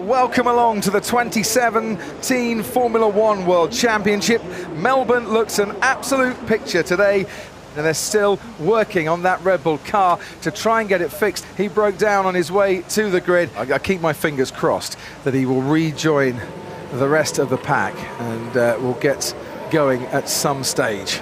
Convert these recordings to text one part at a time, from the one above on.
Welcome along to the 2017 Formula One World Championship. Melbourne looks an absolute picture today, and they're still working on that Red Bull car to try and get it fixed. He broke down on his way to the grid. I keep my fingers crossed that he will rejoin the rest of the pack and will get going at some stage.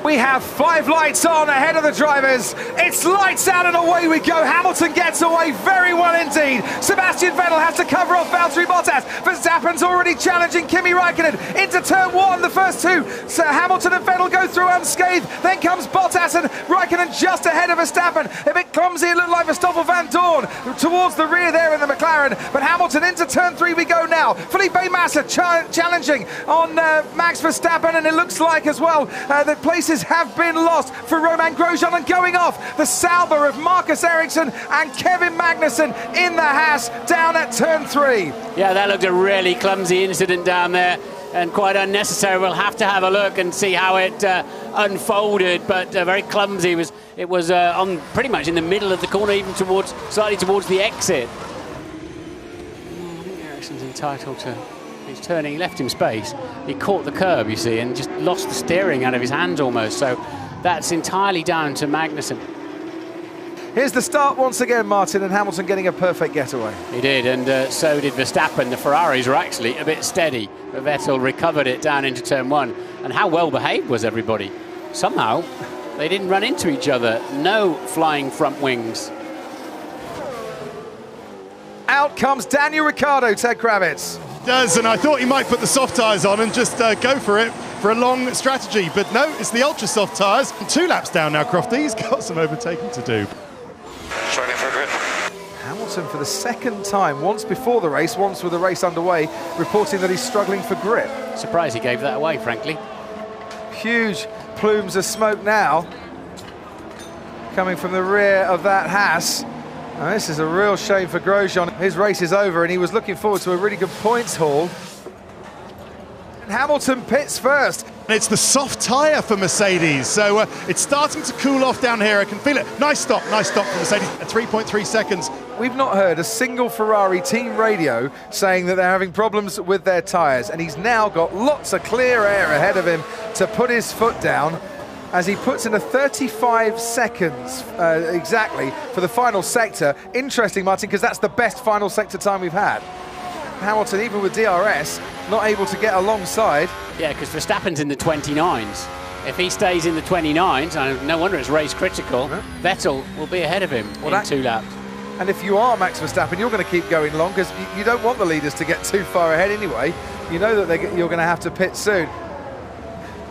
We have 5 lights on ahead of the drivers. It's lights out and away we go. Hamilton gets away very well indeed. Sebastian Vettel has to cover off Valtteri Bottas. Verstappen's already challenging Kimi Räikkönen into turn 1. The first two, so Hamilton and Vettel go through unscathed. Then comes Bottas and Räikkönen just ahead of Verstappen. A bit clumsy, it looked like Verstappen Van Dorn towards the rear there in the McLaren. But Hamilton into turn 3 we go now. Felipe Massa challenging on Max Verstappen, and it looks like as well that places have been lost for Romain Grosjean, and going off the Sauber of Marcus Ericsson and Kevin Magnussen in the Haas down at turn 3. Yeah, that looked a really clumsy incident down there and quite unnecessary. We'll have to have a look and see how it unfolded, but very clumsy. It was on pretty much in the middle of the corner, even slightly towards the exit. I think Ericsson's entitled to. He's turning, he left him space. He caught the curb, you see, and just lost the steering out of his hands almost. So that's entirely down to Magnussen. Here's the start once again, Martin, and Hamilton getting a perfect getaway. He did, and so did Verstappen. The Ferraris were actually a bit steady, but Vettel recovered it down into turn 1. And how well behaved was everybody? Somehow, they didn't run into each other. No flying front wings. Out comes Daniel Ricciardo, Ted Kravitz. Does, and I thought he might put the soft tyres on and just go for it for a long strategy, but no, it's the ultra soft tyres. 2 laps down now, Crofty. He's got some overtaking to do. Struggling for a grip. Hamilton for the second time, once before the race, once with the race underway, reporting that he's struggling for grip. Surprised he gave that away, frankly. Huge plumes of smoke now coming from the rear of that Haas. Now, this is a real shame for Grosjean. His race is over and he was looking forward to a really good points haul. And Hamilton pits first. It's the soft tyre for Mercedes, so it's starting to cool off down here. I can feel it. Nice stop for Mercedes at 3.3 seconds. We've not heard a single Ferrari team radio saying that they're having problems with their tyres, and he's now got lots of clear air ahead of him to put his foot down, as he puts in a 35 seconds exactly for the final sector. Interesting, Martin, because that's the best final sector time we've had. Hamilton, even with DRS, not able to get alongside. Yeah, because Verstappen's in the 29s. If he stays in the 29s, no wonder it's race critical, Vettel will be ahead of him in 2 laps. And if you are Max Verstappen, you're going to keep going long, because you don't want the leaders to get too far ahead anyway. You know that you're going to have to pit soon.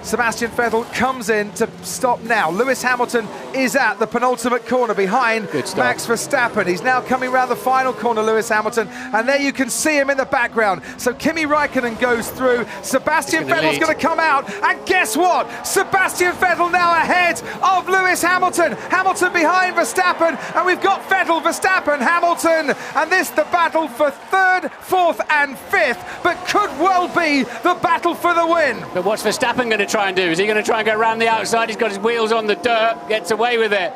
Sebastian Vettel comes in to stop now. Lewis Hamilton is at the penultimate corner behind Max Verstappen. He's now coming around the final corner, Lewis Hamilton, and there you can see him in the background. So Kimi Räikkönen goes through. Sebastian Vettel's going to come out, and guess what? Sebastian Vettel now ahead of Lewis Hamilton. Hamilton behind Verstappen, and we've got Vettel, Verstappen, Hamilton, and this the battle for 3rd, 4th and 5th, but could well be the battle for the win. But what's Verstappen going to try and do? Is he going to try and go around the outside? He's got his wheels on the dirt, gets away with it.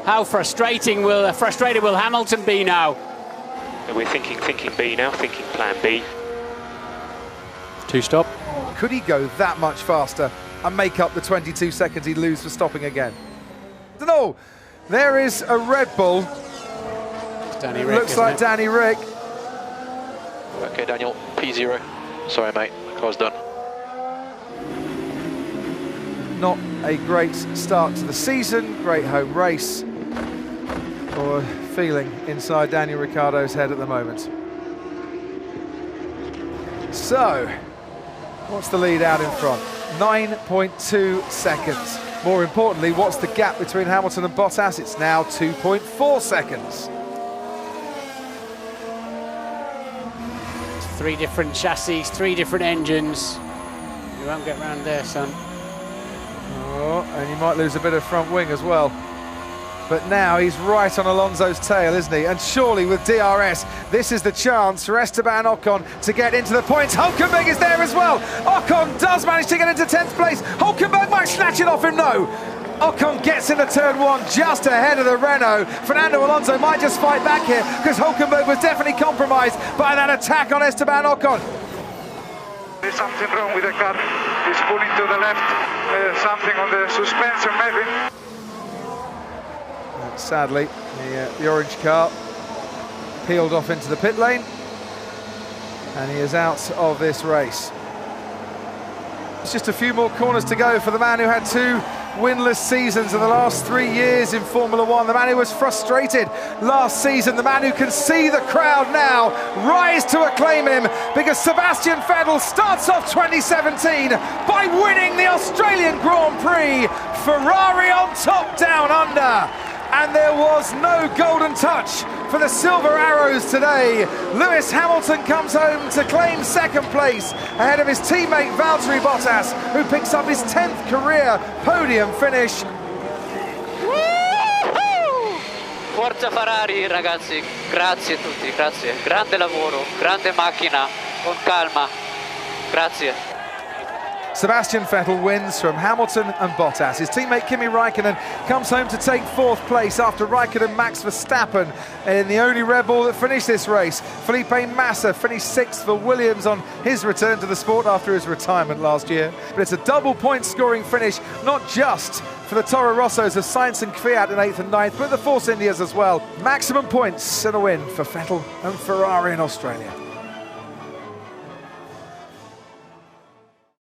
How frustrated will Hamilton be now? We're thinking B now, thinking plan B. 2 stop. Could he go that much faster and make up the 22 seconds he'd lose for stopping again? No, there is a Red Bull. Danny Rick, looks like Danny Rick. Okay, Daniel, P0. Sorry, mate, car's done. Not a great start to the season, great home race, or feeling inside Daniel Ricciardo's head at the moment. So, what's the lead out in front? 9.2 seconds. More importantly, what's the gap between Hamilton and Bottas? It's now 2.4 seconds. 3 different chassis, 3 different engines. You won't get round there, son. Oh, and you might lose a bit of front wing as well. But now he's right on Alonso's tail, isn't he? And surely with DRS, this is the chance for Esteban Ocon to get into the points. Hulkenberg is there as well. Ocon does manage to get into 10th place. Hulkenberg might snatch it off him, no. Ocon gets into turn one just ahead of the Renault. Fernando Alonso might just fight back here because Hulkenberg was definitely compromised by that attack on Esteban Ocon. There's something wrong with the car. It's pulling to the left. Something on the suspension maybe. Sadly, the orange car peeled off into the pit lane and he is out of this race. It's just a few more corners to go for the man who had 2 winless seasons in the last 3 years in Formula One, the man who was frustrated last season, the man who can see the crowd now rise to acclaim him, because Sebastian Vettel starts off 2017 by winning the Australian Grand Prix. Ferrari on top down under, and there was no golden touch for the Silver Arrows today. Lewis Hamilton comes home to claim second place ahead of his teammate Valtteri Bottas, who picks up his 10th career podium finish. Forza Ferrari ragazzi, grazie a tutti, grazie. Grande lavoro, grande macchina, con calma. Grazie. Sebastian Vettel wins from Hamilton and Bottas. His teammate Kimi Raikkonen comes home to take 4th place after Raikkonen Max Verstappen in the only Red Bull that finished this race. Felipe Massa finished 6th for Williams on his return to the sport after his retirement last year. But it's a double point scoring finish, not just for the Toro Rossos of Sainz and Kvyat in 8th and 9th, but the Force Indias as well. Maximum points and a win for Vettel and Ferrari in Australia.